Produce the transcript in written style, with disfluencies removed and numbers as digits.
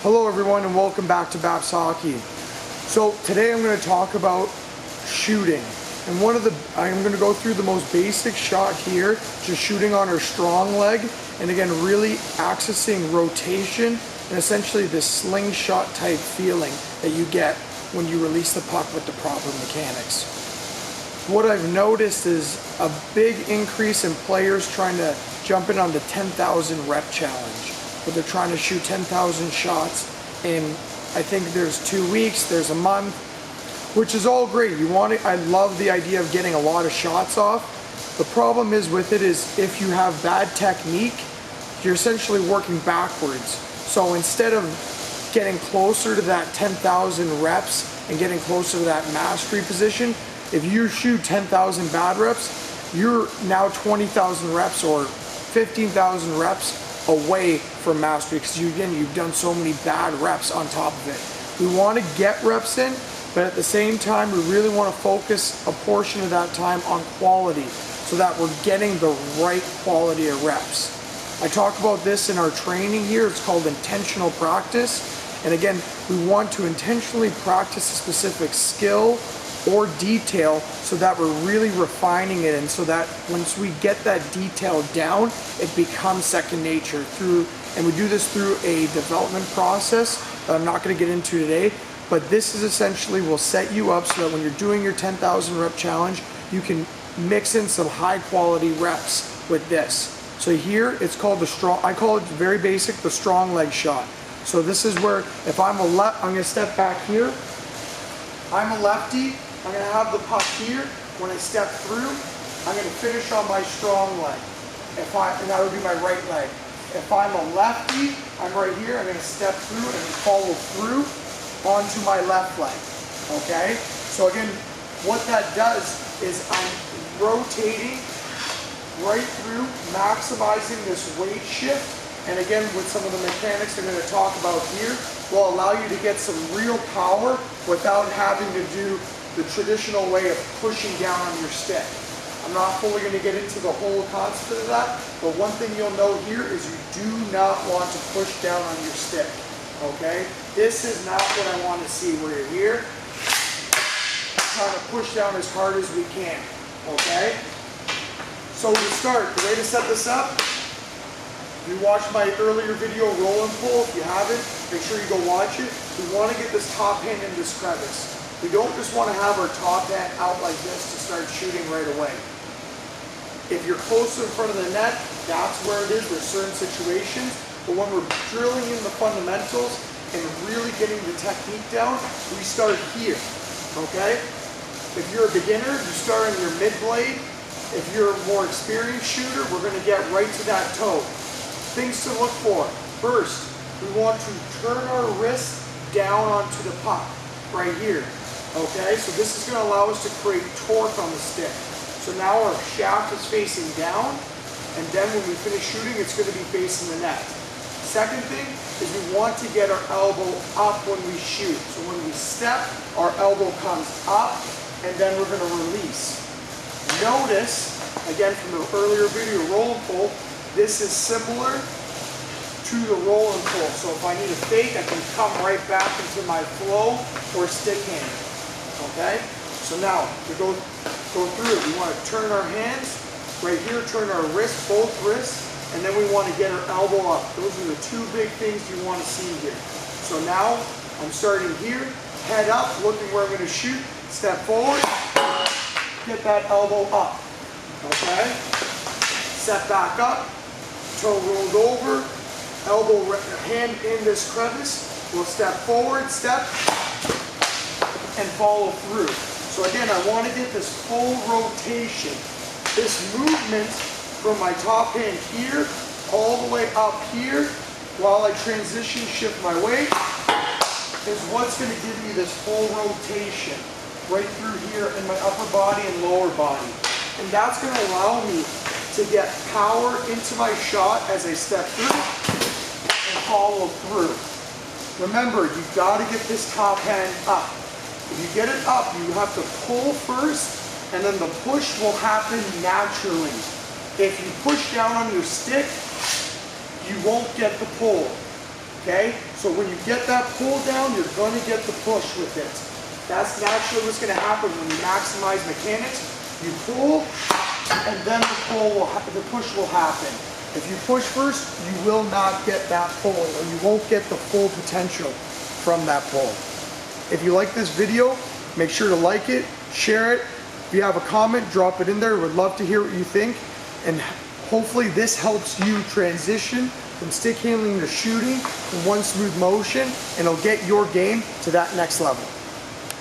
Hello everyone and welcome back to BapsHockey. So today I'm going to talk about shooting. And I'm going to go through the most basic shot here, just shooting on our strong leg. And again, really accessing rotation and essentially this slingshot type feeling that you get when you release the puck with the proper mechanics. What I've noticed is a big increase in players trying to jump in on the 10,000 rep challenge. But they're trying to shoot 10,000 shots in, I think there's 2 weeks, there's a month, which is all great. I love the idea of getting a lot of shots off. The problem is with it is if you have bad technique, you're essentially working backwards. So instead of getting closer to that 10,000 reps and getting closer to that mastery position, if you shoot 10,000 bad reps, you're now 20,000 reps or 15,000 reps away from mastery because you've done so many bad reps on top of it. We want to get reps in, but at the same time we really want to focus a portion of that time on quality so that we're getting the right quality of reps. I talk about this in our training here. It's called intentional practice. And again, we want to intentionally practice a specific skill or detail so that we're really refining it, and so that once we get that detail down, it becomes second nature and we do this through a development process that I'm not going to get into today, but this is essentially will set you up so that when you're doing your 10,000 rep challenge, you can mix in some high quality reps with this. So here it's called I call it very basic, the strong leg shot. So this is where if I'm going to step back here, I'm a lefty, I'm going to have the puck here. When I step through, I'm going to finish on my strong leg. And that would be my right leg. If I'm a lefty, I'm right here. I'm going to step through and follow through onto my left leg. Okay? So again, what that does is I'm rotating right through, maximizing this weight shift. And again, with some of the mechanics I'm going to talk about here, will allow you to get some real power without having to do the traditional way of pushing down on your stick. I'm not fully going to get into the whole concept of that, but one thing you'll know here is you do not want to push down on your stick. Okay? This is not what I want to see where you're here trying to push down as hard as we can. Okay? So to start, the way to set this up, you watched my earlier video, roll and pull. If you haven't, make sure you go watch it. We want to get this top hand in this crevice. We don't just want to have our top hand out like this to start shooting right away. If you're closer in front of the net, that's where it is. There's certain situations. But when we're drilling in the fundamentals and really getting the technique down, we start here. Okay? If you're a beginner, you start on your mid blade. If you're a more experienced shooter, we're going to get right to that toe. Things to look for. First, we want to turn our wrist down onto the puck, right here. Okay, so this is going to allow us to create torque on the stick. So now our shaft is facing down, and then when we finish shooting, it's going to be facing the net. Second thing is we want to get our elbow up when we shoot. So when we step, our elbow comes up, and then we're going to release. Notice, again from the earlier video, roll and pull, this is similar to the roll and pull. So if I need a fake, I can come right back into my flow or stick hand. Okay? So now, to go through it, we want to turn our hands, right here, turn our wrists, both wrists, and then we want to get our elbow up. Those are the two big things you want to see here. So now, I'm starting here, head up, looking where I'm going to shoot, step forward, get that elbow up. Okay? Step back up, toe rolled over, hand in this crevice, we'll step forward, step, and follow through. So again, I want to get this full rotation. This movement from my top hand here, all the way up here, while I transition, shift my weight, is what's going to give me this full rotation right through here in my upper body and lower body. And that's going to allow me to get power into my shot as I step through and follow through. Remember, you've got to get this top hand up. If you get it up, you have to pull first, and then the push will happen naturally. If you push down on your stick, you won't get the pull. okay? So when you get that pull down, you're gonna get the push with it. That's naturally what's gonna happen when you maximize mechanics. You pull, and then the push will happen. If you push first, you will not get that pull, or you won't get the full potential from that pull. If you like this video, make sure to like it, share it. If you have a comment, drop it in there. We'd love to hear what you think. And hopefully this helps you transition from stick handling to shooting in one smooth motion, and it'll get your game to that next level.